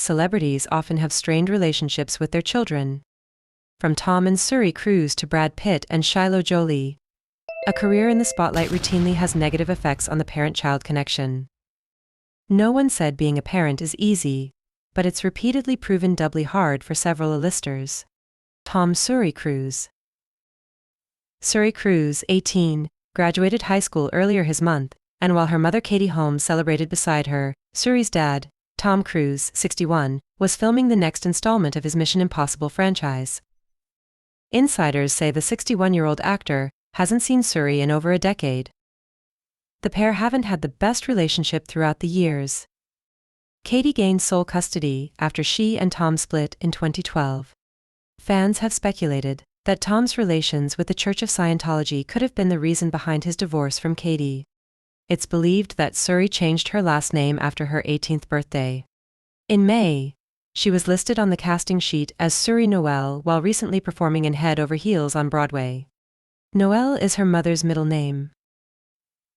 Celebrities often have strained relationships with their children. From Tom and Suri Cruise to Brad Pitt and Shiloh Jolie, a career in the spotlight routinely has negative effects on the parent-child connection. No one said being a parent is easy, but it's repeatedly proven doubly hard for several A-listers. Tom Suri Cruise. Suri Cruise, 18, graduated high school earlier this month, and while her mother Katie Holmes celebrated beside her, Suri's dad, Tom Cruise, 61, was filming the next installment of his Mission Impossible franchise. Insiders say the 61-year-old actor hasn't seen Suri in over a decade. The pair haven't had the best relationship throughout the years. Katie gained sole custody after she and Tom split in 2012. Fans have speculated that Tom's relations with the Church of Scientology could have been the reason behind his divorce from Katie. It's believed that Suri changed her last name after her 18th birthday. In May, she was listed on the casting sheet as Suri Noel while recently performing in Head Over Heels on Broadway. Noel is her mother's middle name.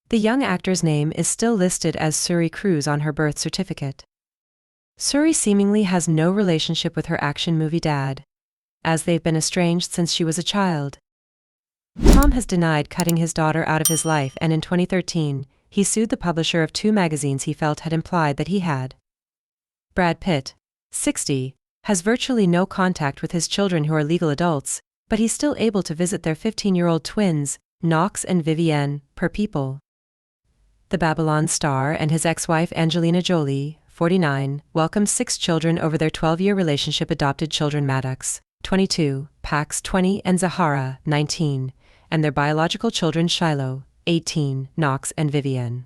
The young actor's name is still listed as Suri Cruise on her birth certificate. Suri seemingly has no relationship with her action movie dad, as they've been estranged since she was a child. Tom has denied cutting his daughter out of his life, and in 2013, he sued the publisher of 2 magazines he felt had implied that he had. Brad Pitt, 60, has virtually no contact with his children who are legal adults, but he's still able to visit their 15-year-old twins, Knox and Vivienne, per People. The Babylon star and his ex-wife Angelina Jolie, 49, welcomed 6 children over their 12-year relationship. Adopted children Maddox, 22, Pax, 20, and Zahara, 19, and their biological children Shiloh, 18, Knox and Vivienne.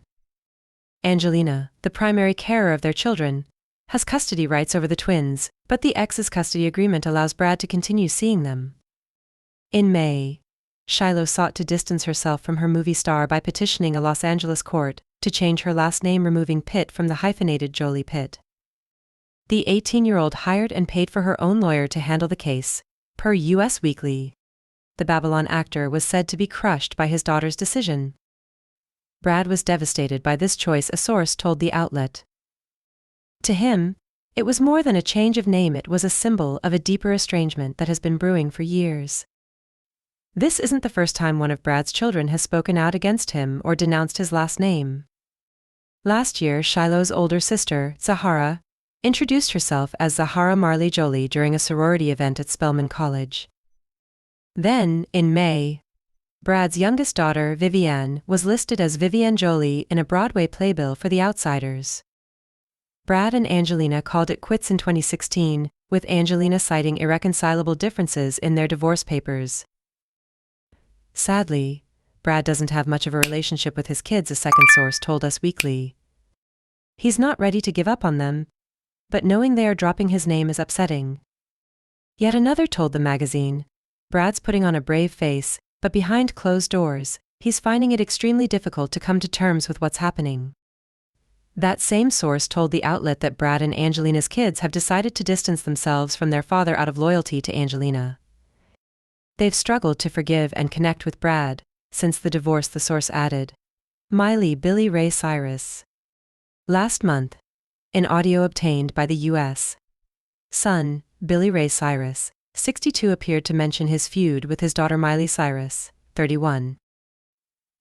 Angelina, the primary carer of their children, has custody rights over the twins, but the ex's custody agreement allows Brad to continue seeing them. In May, Shiloh sought to distance herself from her movie star by petitioning a Los Angeles court to change her last name, removing Pitt from the hyphenated Jolie Pitt. The 18-year-old hired and paid for her own lawyer to handle the case, per U.S. Weekly. The Babylon actor was said to be crushed by his daughter's decision. Brad was devastated by this choice, a source told the outlet. To him, it was more than a change of name, it was a symbol of a deeper estrangement that has been brewing for years. This isn't the first time one of Brad's children has spoken out against him or denounced his last name. Last year, Shiloh's older sister, Zahara, introduced herself as Zahara Marley Jolie during a sorority event at Spelman College. Then, in May, Brad's youngest daughter, Vivienne, was listed as Vivienne Jolie in a Broadway playbill for The Outsiders. Brad and Angelina called it quits in 2016, with Angelina citing irreconcilable differences in their divorce papers. Sadly, Brad doesn't have much of a relationship with his kids, a second source told Us Weekly. He's not ready to give up on them, but knowing they are dropping his name is upsetting. Yet another told the magazine, Brad's putting on a brave face, but behind closed doors, he's finding it extremely difficult to come to terms with what's happening. That same source told the outlet that Brad and Angelina's kids have decided to distance themselves from their father out of loyalty to Angelina. They've struggled to forgive and connect with Brad since the divorce, the source added. Miley Billy Ray Cyrus. Last month, in audio obtained by the U.S. Sun, Billy Ray Cyrus, 62, appeared to mention his feud with his daughter Miley Cyrus, 31.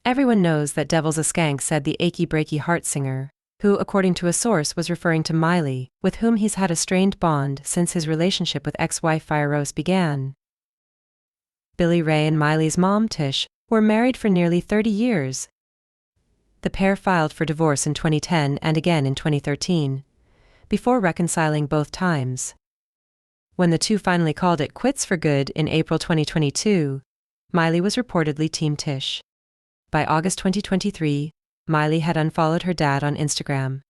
Everyone knows that Devil's a Skank, said the achy breaky heart singer, who, according to a source, was referring to Miley, with whom he's had a strained bond since his relationship with ex-wife Fire Rose began. Billy Ray and Miley's mom, Tish, were married for nearly 30 years. The pair filed for divorce in 2010 and again in 2013, before reconciling both times. When the two finally called it quits for good in April 2022, Miley was reportedly Team Tish. By August 2023, Miley had unfollowed her dad on Instagram.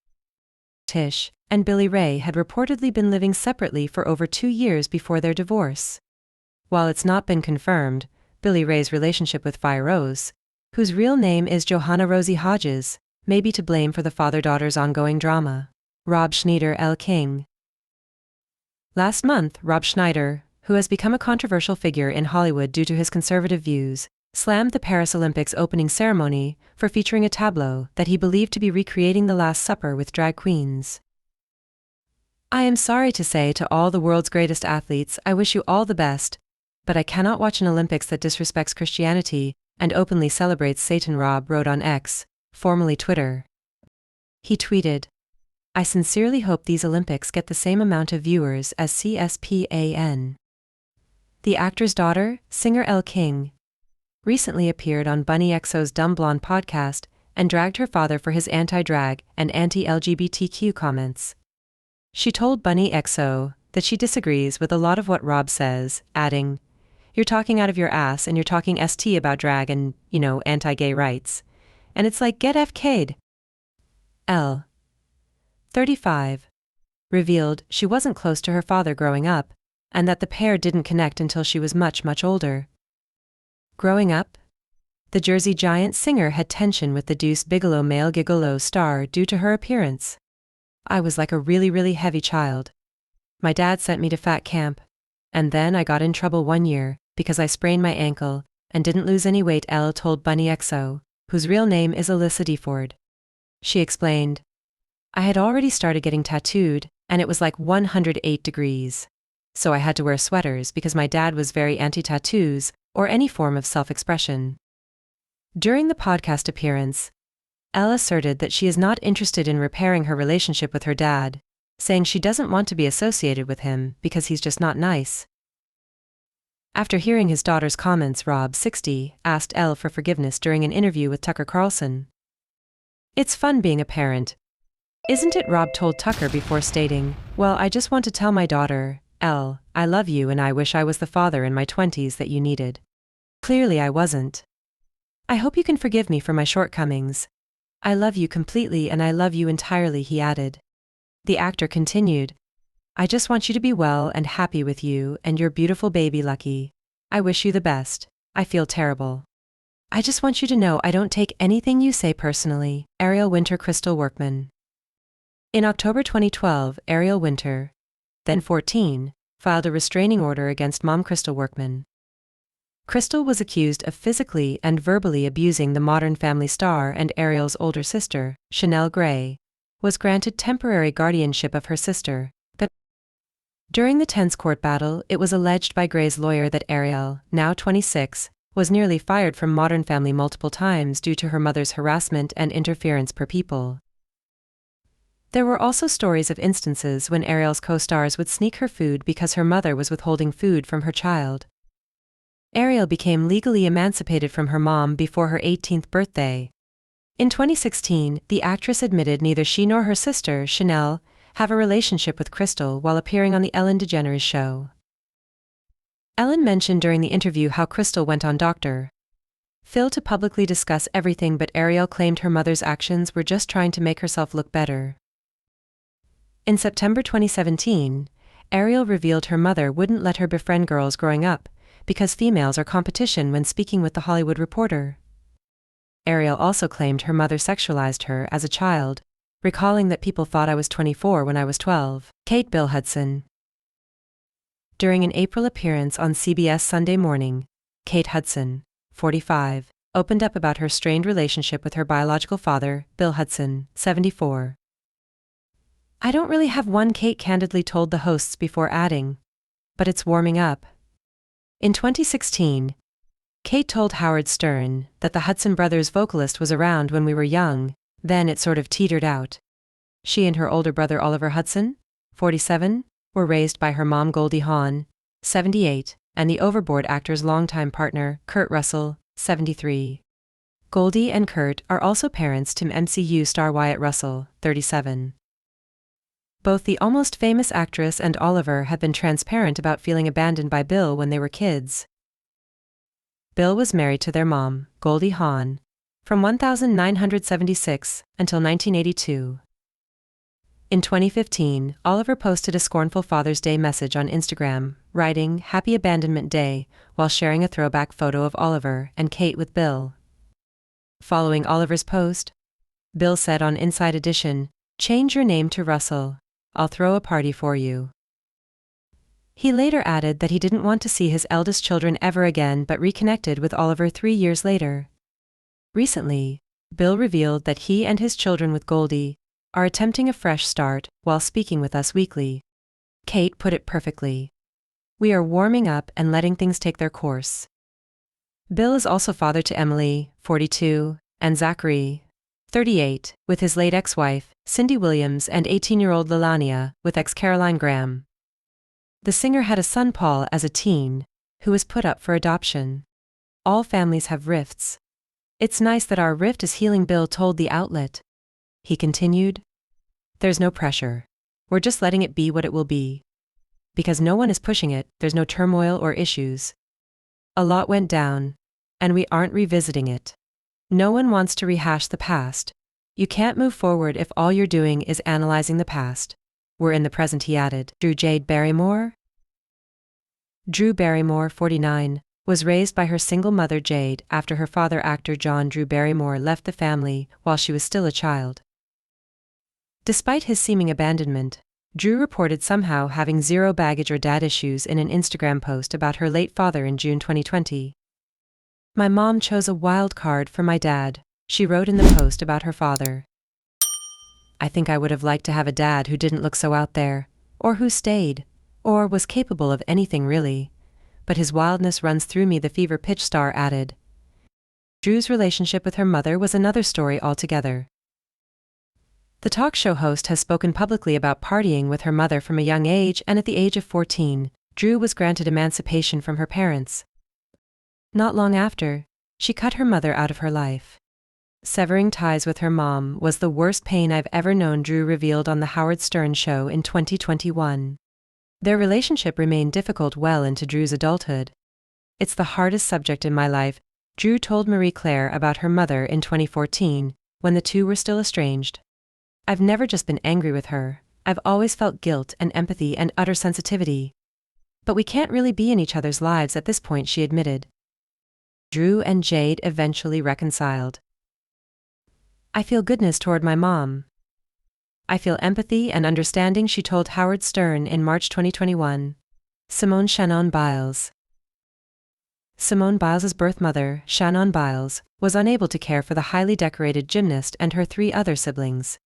Tish and Billy Ray had reportedly been living separately for over 2 years before their divorce. While it's not been confirmed, Billy Ray's relationship with Fire Rose, whose real name is Johanna Rosie Hodges, may be to blame for the father-daughter's ongoing drama. Rob Schneider L. King. Last month, Rob Schneider, who has become a controversial figure in Hollywood due to his conservative views, slammed the Paris Olympics opening ceremony for featuring a tableau that he believed to be recreating the Last Supper with drag queens. I am sorry to say to all the world's greatest athletes, I wish you all the best, but I cannot watch an Olympics that disrespects Christianity and openly celebrates Satan. Rob wrote on X, formerly Twitter. He tweeted, I sincerely hope these Olympics get the same amount of viewers as CSPAN. The actor's daughter, singer Elle King, recently appeared on Bunny XO's Dumb Blonde podcast and dragged her father for his anti-drag and anti-LGBTQ comments. She told Bunny XO that she disagrees with a lot of what Rob says, adding, You're talking out of your ass and you're talking ST about drag and, anti-gay rights. And it's like, get FK'd. Elle, 35, revealed she wasn't close to her father growing up, and that the pair didn't connect until she was much, much older. Growing up, the Jersey Giant singer had tension with the Deuce Bigalow male gigolo star due to her appearance. I was like a really, really heavy child. My dad sent me to fat camp, and then I got in trouble one year because I sprained my ankle and didn't lose any weight, Elle told Bunny XO, whose real name is Alyssa DeFord. She explained, I had already started getting tattooed, and it was like 108 degrees. So I had to wear sweaters because my dad was very anti-tattoos or any form of self-expression. During the podcast appearance, Elle asserted that she is not interested in repairing her relationship with her dad, saying she doesn't want to be associated with him because he's just not nice. After hearing his daughter's comments, Rob, 60, asked Elle for forgiveness during an interview with Tucker Carlson. It's fun being a parent, isn't it? Rob told Tucker before stating, Well, I just want to tell my daughter, Elle, I love you and I wish I was the father in my 20s that you needed. Clearly I wasn't. I hope you can forgive me for my shortcomings. I love you completely and I love you entirely, he added. The actor continued, I just want you to be well and happy with you and your beautiful baby Lucky. I wish you the best. I feel terrible. I just want you to know I don't take anything you say personally. Ariel Winter. Crystal Workman. In October 2012, Ariel Winter, then 14, filed a restraining order against mom Crystal Workman. Crystal was accused of physically and verbally abusing the Modern Family star, and Ariel's older sister, Chanel Gray, was granted temporary guardianship of her sister, but during the tense court battle, it was alleged by Gray's lawyer that Ariel, now 26, was nearly fired from Modern Family multiple times due to her mother's harassment and interference per people. There were also stories of instances when Ariel's co-stars would sneak her food because her mother was withholding food from her child. Ariel became legally emancipated from her mom before her 18th birthday. In 2016, the actress admitted neither she nor her sister, Chanel, have a relationship with Crystal while appearing on The Ellen DeGeneres Show. Ellen mentioned during the interview how Crystal went on Dr. Phil to publicly discuss everything, but Ariel claimed her mother's actions were just trying to make herself look better. In September 2017, Ariel revealed her mother wouldn't let her befriend girls growing up, because females are competition when speaking with The Hollywood Reporter. Ariel also claimed her mother sexualized her as a child, recalling that people thought I was 24 when I was 12. Kate. Bill Hudson. During an April appearance on CBS Sunday Morning, Kate Hudson, 45, opened up about her strained relationship with her biological father, Bill Hudson, 74. I don't really have one, Kate candidly told the hosts before adding, but it's warming up. In 2016, Kate told Howard Stern that the Hudson brothers' vocalist was around when we were young, then it sort of teetered out. She and her older brother Oliver Hudson, 47, were raised by her mom Goldie Hawn, 78, and the Overboard actor's longtime partner, Kurt Russell, 73. Goldie and Kurt are also parents to MCU star Wyatt Russell, 37. Both the almost famous actress and Oliver have been transparent about feeling abandoned by Bill when they were kids. Bill was married to their mom, Goldie Hawn, from 1976 until 1982. In 2015, Oliver posted a scornful Father's Day message on Instagram, writing, Happy Abandonment Day, while sharing a throwback photo of Oliver and Kate with Bill. Following Oliver's post, Bill said on Inside Edition, Change your name to Russell. I'll throw a party for you. He later added that he didn't want to see his eldest children ever again, but reconnected with Oliver 3 years later. Recently, Bill revealed that he and his children with Goldie are attempting a fresh start while speaking with us weekly. Kate put it perfectly. We are warming up and letting things take their course. Bill is also father to Emily, 42, and Zachary, 38, with his late ex-wife, Cindy Williams, and 18-year-old Lilania, with ex-Caroline Graham. The singer had a son, Paul, as a teen, who was put up for adoption. All families have rifts. It's nice that our rift is healing, Bill told the outlet. He continued, "There's no pressure. We're just letting it be what it will be. Because no one is pushing it, there's no turmoil or issues. A lot went down, and we aren't revisiting it. No one wants to rehash the past. You can't move forward if all you're doing is analyzing the past. We're in the present," he added. Jade Barrymore? Drew Barrymore, 49, was raised by her single mother Jade after her father, actor John Drew Barrymore, left the family while she was still a child. Despite his seeming abandonment, Drew reported somehow having zero baggage or dad issues in an Instagram post about her late father in June 2020. "My mom chose a wild card for my dad," she wrote in the post about her father. "I think I would have liked to have a dad who didn't look so out there, or who stayed, or was capable of anything really. But his wildness runs through me," the Fever Pitch star added. Drew's relationship with her mother was another story altogether. The talk show host has spoken publicly about partying with her mother from a young age, and at the age of 14, Drew was granted emancipation from her parents. Not long after, she cut her mother out of her life. "Severing ties with her mom was the worst pain I've ever known," Drew revealed on The Howard Stern Show in 2021. Their relationship remained difficult well into Drew's adulthood. "It's the hardest subject in my life," Drew told Marie Claire about her mother in 2014, when the two were still estranged. "I've never just been angry with her, I've always felt guilt and empathy and utter sensitivity. But we can't really be in each other's lives at this point," she admitted. Drew and Jade eventually reconciled. "I feel goodness toward my mom. I feel empathy and understanding," she told Howard Stern in March 2021. Shannon Biles. Simone Biles's birth mother, Shannon Biles, was unable to care for the highly decorated gymnast and her 3 other siblings.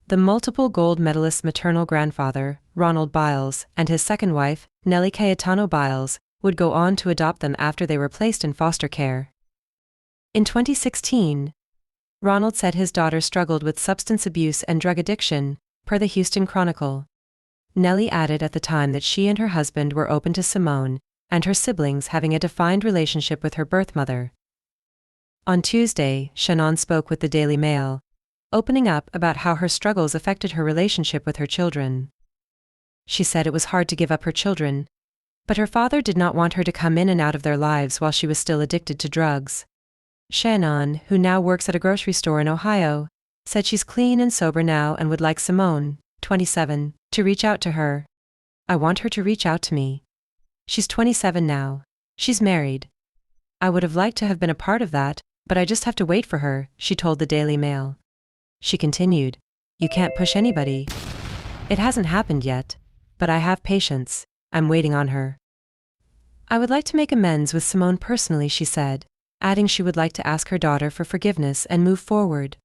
The multiple gold medalist's maternal grandfather, Ronald Biles, and his second wife, Nellie Cayetano Biles, would go on to adopt them after they were placed in foster care. In 2016, Ronald said his daughter struggled with substance abuse and drug addiction, per the Houston Chronicle. Nellie added at the time that she and her husband were open to Simone and her siblings having a defined relationship with her birth mother. On Tuesday, Shannon spoke with the Daily Mail, opening up about how her struggles affected her relationship with her children. She said it was hard to give up her children, but her father did not want her to come in and out of their lives while she was still addicted to drugs. Shannon, who now works at a grocery store in Ohio, said she's clean and sober now and would like Simone, 27, to reach out to her. "I want her to reach out to me. She's 27 now. She's married. I would have liked to have been a part of that, but I just have to wait for her," she told the Daily Mail. She continued, "You can't push anybody. It hasn't happened yet, but I have patience. I'm waiting on her. I would like to make amends with Simone personally," she said, adding she would like to ask her daughter for forgiveness and move forward.